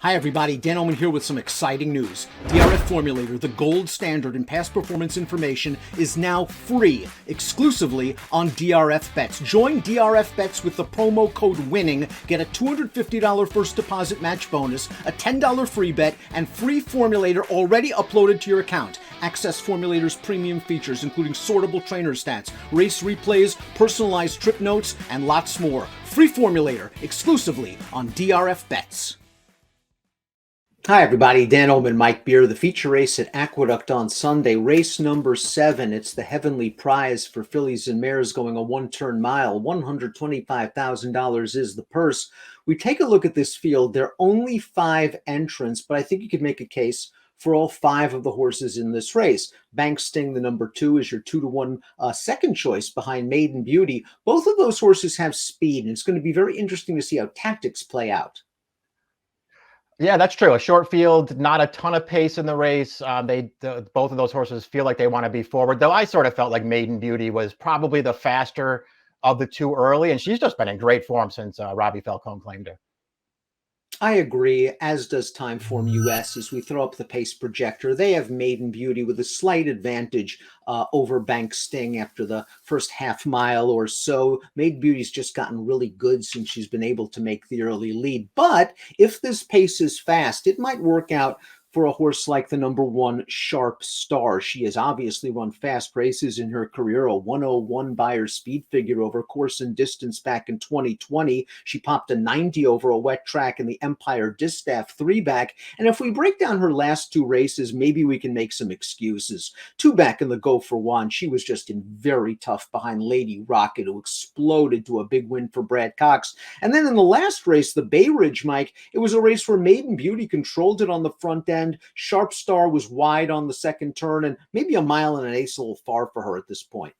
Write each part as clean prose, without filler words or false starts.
Hi everybody, Dan Illman here with some exciting news. DRF Formulator, the gold standard in past performance information, is now free, exclusively on DRF Bets. Join DRF Bets with the promo code WINNING, get a $250 first deposit match bonus, a $10 free bet, and free Formulator already uploaded to your account. Access Formulator's premium features, including sortable trainer stats, race replays, personalized trip notes, and lots more. Free Formulator, exclusively on DRF Bets. Hi everybody, Dan Illman, Mike Beer. The feature race at Aqueduct on Sunday, race number 7. It's the Heavenly Prize for fillies and mares going a one-turn mile. $125,000 is the purse. We take a look at this field. There are only 5 entrants, but I think you could make a case for all 5 of the horses in this race. Bank Sting, the number 2, is your 2-to-1 second choice behind Maiden Beauty. Both of those horses have speed, and it's going to be very interesting to see how tactics play out. Yeah, that's true. A short field, not a ton of pace in the race. Both of those horses feel like they want to be forward, though I sort of felt like Maiden Beauty was probably the faster of the 2 early, and she's just been in great form since Robbie Falcone claimed her. I agree, as does Timeform US. As we throw up the pace projector, they have Maiden Beauty with a slight advantage over Bank Sting after the first half mile or so. Maiden Beauty's just gotten really good since she's been able to make the early lead. But if this pace is fast, it might work out for a horse like the number 1 Sharp Star. She has obviously run fast races in her career, a 101 by her speed figure over course and distance back in 2020. She popped a 90 over a wet track in the Empire Distaff 3-back. And if we break down her last 2 races, maybe we can make some excuses. 2 back in the Go for One, she was just in very tough behind Lady Rocket, who exploded to a big win for Brad Cox. And then in the last race, the Bay Ridge, Mike, it was a race where Maiden Beauty controlled it on the front end. Sharp Star was wide on the second turn, and maybe a mile and an eighth a little far for her at this point.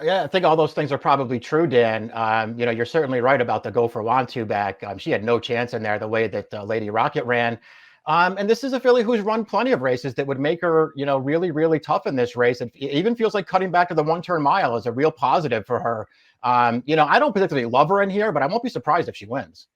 Yeah, I think all those things are probably true, Dan. You're certainly right about the Go for One 2-back. She had no chance in there the way that Lady Rocket ran. And this is a filly who's run plenty of races that would make her, really, really tough in this race. It even feels like cutting back to the one-turn mile is a real positive for her. I don't particularly love her in here, but I won't be surprised if she wins.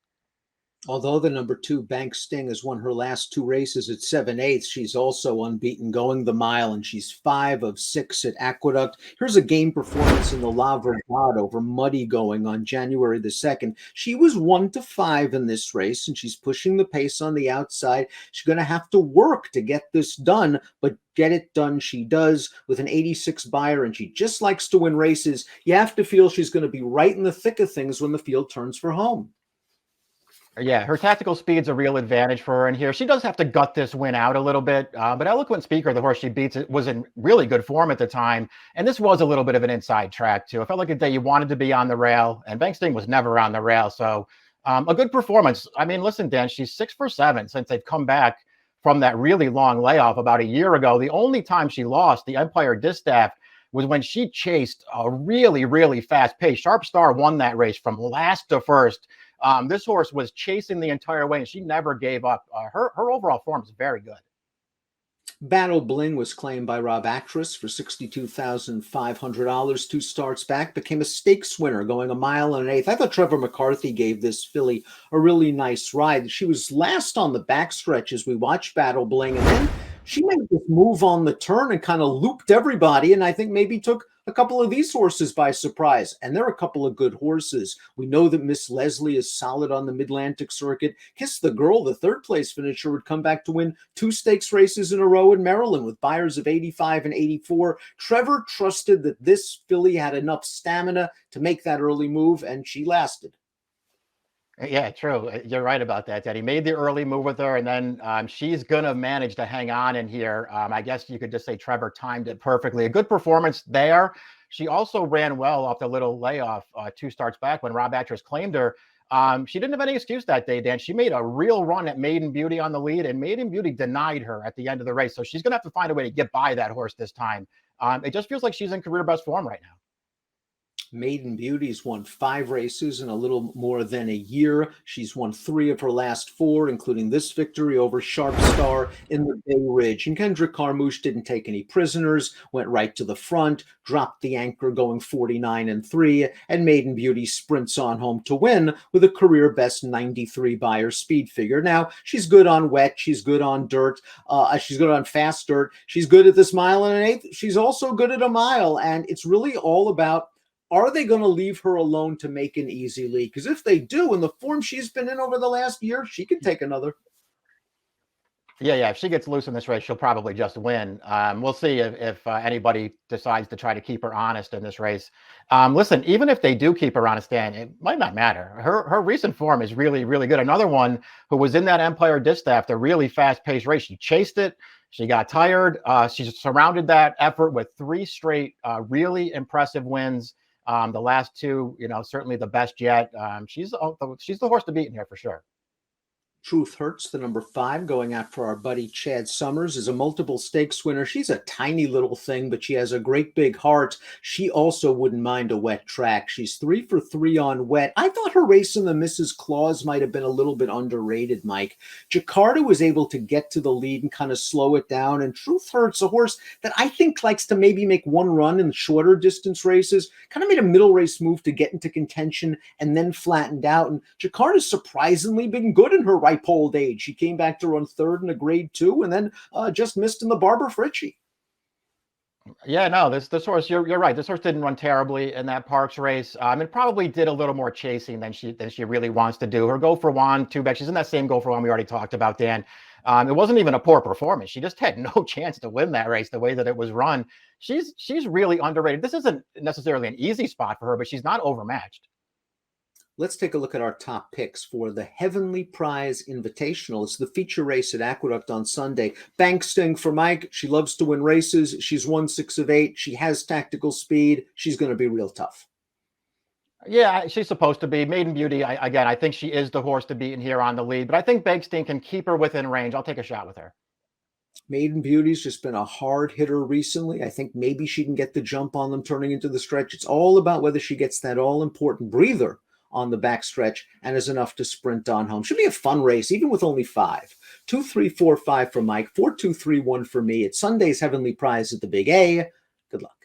Although the number 2 Bank Sting has won her last 2 races at 7/8, she's also unbeaten going the mile, and she's 5 of 6 at Aqueduct. Here's a game performance in the La Verdad over Muddy going on January the 2nd. She was 1-5 in this race, and she's pushing the pace on the outside. She's going to have to work to get this done, but get it done she does with an 86 buyer, and she just likes to win races. You have to feel she's going to be right in the thick of things when the field turns for home. Yeah, her tactical speed's a real advantage for her in here. She does have to gut this win out a little bit, but Eloquent Speaker, the horse she beats, was in really good form at the time, and this was a little bit of an inside track, too. It felt like a day you wanted to be on the rail, and Bank Sting was never on the rail, so a good performance. I mean, listen, Dan, she's 6 for 7 since they've come back from that really long layoff about a year ago. The only time she lost, the Empire Distaff, was when she chased a really, really fast pace. Sharp Star won that race from last to first. This horse was chasing the entire way, and she never gave up. Her overall form is very good. Battle Bling was claimed by Rob Actress for $62,500. 2 starts back, became a stakes winner, going a mile and an eighth. I thought Trevor McCarthy gave this filly a really nice ride. She was last on the backstretch as we watched Battle Bling, and then she made this move on the turn and kind of looped everybody, and I think maybe took a couple of these horses by surprise. And they're a couple of good horses. We know that Miss Leslie is solid on the Mid-Atlantic circuit. Kiss the Girl, the 3rd place finisher, would come back to win 2 stakes races in a row in Maryland with buyers of 85 and 84. Trevor trusted that this filly had enough stamina to make that early move, and she lasted. Yeah, true. You're right about that, Dad. He made the early move with her, and then she's going to manage to hang on in here. I guess you could just say Trevor timed it perfectly. A good performance there. She also ran well off the little layoff 2 starts back when Rob Actress claimed her. She didn't have any excuse that day, Dan. She made a real run at Maiden Beauty on the lead, and Maiden Beauty denied her at the end of the race. So she's going to have to find a way to get by that horse this time. It just feels like she's in career best form right now. Maiden Beauty's won 5 races in a little more than a year. She's won 3 of her last 4, including this victory over Sharp Star in the Bay Ridge. And Kendrick Carmouche didn't take any prisoners, went right to the front, dropped the anchor going 49-3, and Maiden Beauty sprints on home to win with a career best 93 Beyer speed figure. Now, she's good on wet, she's good on dirt, she's good on fast dirt, she's good at this 1.125 miles. She's also good at a mile, and it's really all about, are they going to leave her alone to make an easy lead? Because if they do, in the form she's been in over the last year, she could take another. Yeah. If she gets loose in this race, she'll probably just win. We'll see if anybody decides to try to keep her honest in this race. Listen, even if they do keep her honest, Dan, it might not matter. Her recent form is really, really good. Another one who was in that Empire Distaff, the really fast-paced race. She chased it. She got tired. She surrounded that effort with 3 straight really impressive wins. The last 2, certainly the best yet. She's the horse to beat in here for sure. Truth Hurts, the number 5, going out for our buddy Chad Summers, is a multiple stakes winner. She's a tiny little thing, but she has a great big heart. She also wouldn't mind a wet track. She's 3 for 3 on wet. I thought her race in the Mrs. Claus might have been a little bit underrated, Mike. Jakarta was able to get to the lead and kind of slow it down, and Truth Hurts, a horse that I think likes to maybe make one run in shorter distance races, kind of made a middle race move to get into contention and then flattened out. And Jakarta's surprisingly been good in her ripe old age. She came back to run 3rd in a grade 2 and then just missed in the Barbara Fritchie. Yeah, no, this horse, you're right. This horse didn't run terribly in that Parks race. It probably did a little more chasing than she really wants to do. Her go for one, 2 back. She's in that same go for one we already talked about, Dan. It wasn't even a poor performance. She just had no chance to win that race the way that it was run. She's really underrated. This isn't necessarily an easy spot for her, but she's not overmatched. Let's take a look at our top picks for the Heavenly Prize Invitational. It's the feature race at Aqueduct on Sunday. Bank sting for Mike. She loves to win races. She's won 6 of 8. She has tactical speed. She's going to be real tough. Yeah, she's supposed to be. Maiden Beauty, I think she is the horse to beat in here on the lead, but I think Banksteen can keep her within range. I'll take a shot with her. Maiden Beauty's just been a hard hitter recently. I think maybe she can get the jump on them turning into the stretch. It's all about whether she gets that all-important breather on the backstretch and is enough to sprint on home. Should be a fun race, even with only 5. 2, 3, 4, 5 for Mike, 4, 2, 3, 1 for me. It's Sunday's Heavenly Prize at the Big A. Good luck.